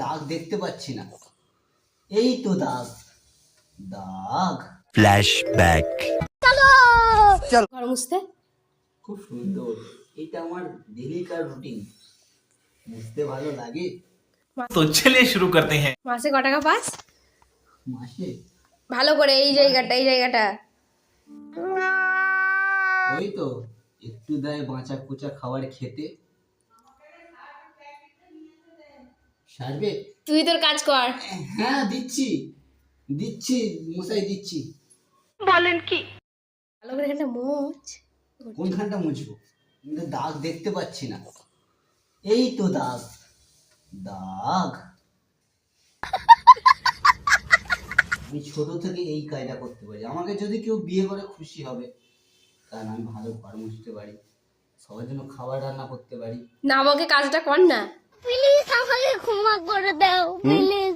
দাগ দেখতে পাচ্ছি না। এই তো দাগ, দাগ। ফ্ল্যাশব্যাক। ঘর মুছতে খুব সুন্দর, এটা আমার ডেলিকার রুটিন। বুঝতে ভালো লাগে। তো চলিए शुरू करते हैं। মাসে ক টাকা পাস? মাসে ভালো করে এই জায়গাটা ওই তো একটু দেয় বাঁচা কুচা খাবার খেতে। সারবে? তুই তোর কাজ কর। হ্যাঁ দিচ্ছি দিচ্ছি মশাই দিচ্ছি। ভালো করে এখানটা মোচ। কোনখানটা মুছবো? কিন্তু দাগ দেখতে পাচ্ছি না। এই তো দাগ, দাগ। আমি ছোট থেকে এই কাজটা করতে পারি। আমাকে যদি কেউ বিয়ে করে খুশি হবে, কারণ আমি ভালো ঘর মুছতে পারি, সবার জন্য খাবার রান্না করতে পারি। না, আমাকে কাজটা কর না প্লিজ আমাকে ক্ষমা করে দাও প্লিজ।